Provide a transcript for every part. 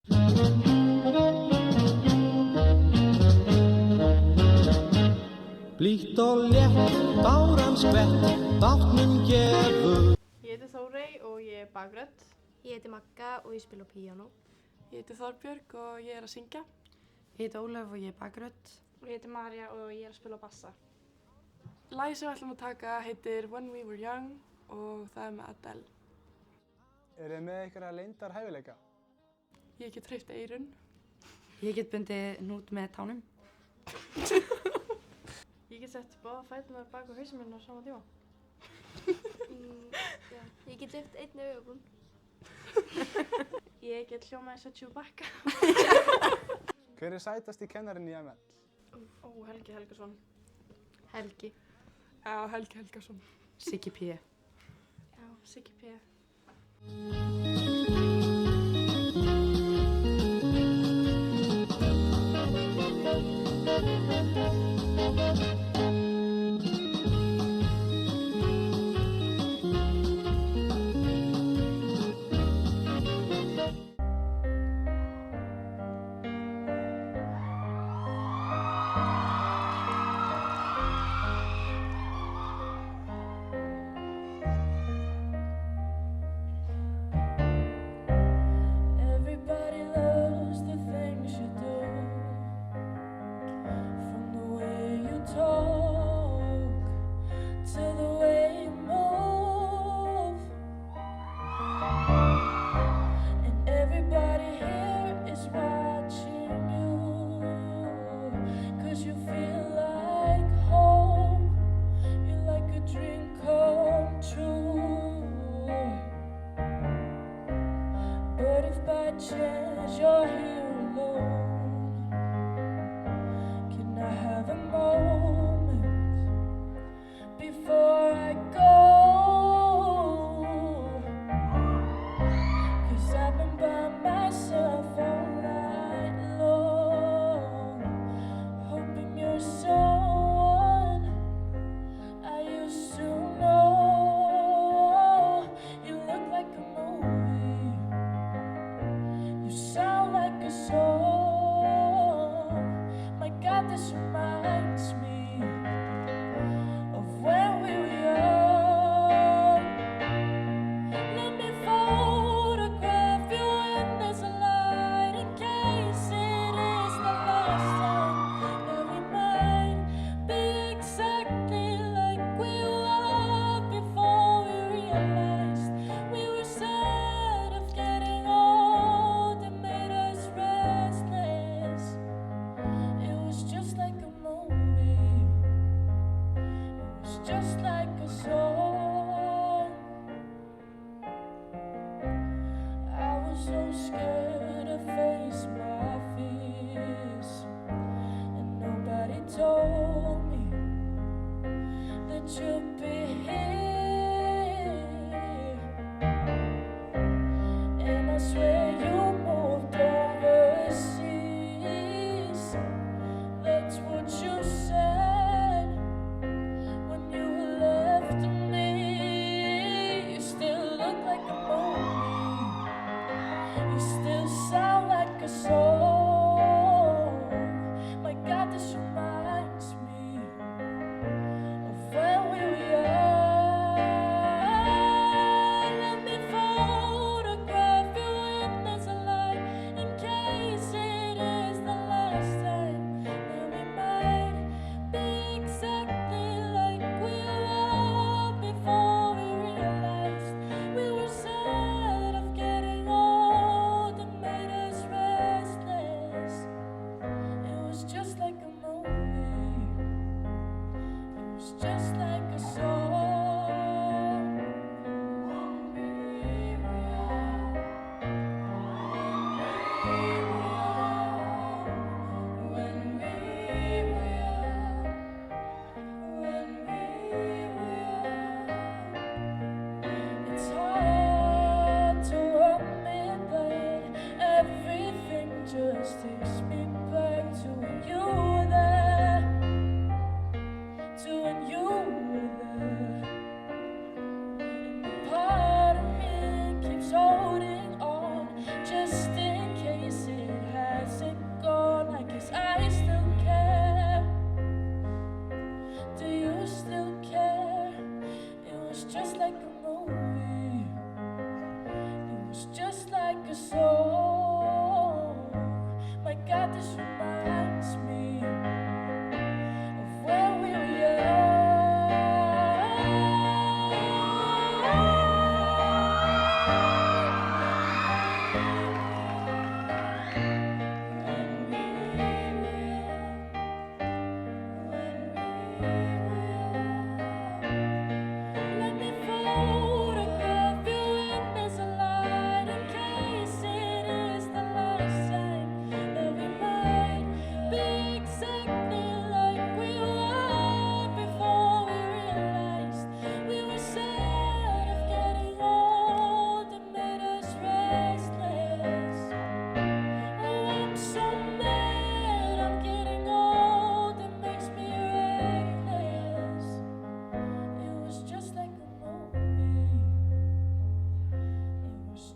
Blítt og létt, báran skvett, bátnum gefur. Ég heiti Þórey og ég bakrödd. Ég heiti Magga og ég spila á píanó. Ég heiti Þorbjörg og ég að syngja. Ég heiti Ólöf og ég bakrödd. Og ég heiti Marja og ég að spila á bassa. Lagið sem við ætlum að taka heitir When We Were Young og það með Adele. Þið með einhverja leyndar hæfileika? Ég get hreyft eyrun. Ég get bundið hnút með tánum. Ég get sett báða fæturnar bak á hausinn minn á sama tíma. Ég get lyft einni augabrún. Ég get hljómað eins og Chewbacca. Hver sætasti kennarinn í ML? Helgi Helgason. Helgi. Já, Helgi Helgason. Siggi P. Já, Siggi P.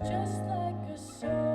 just like a soul.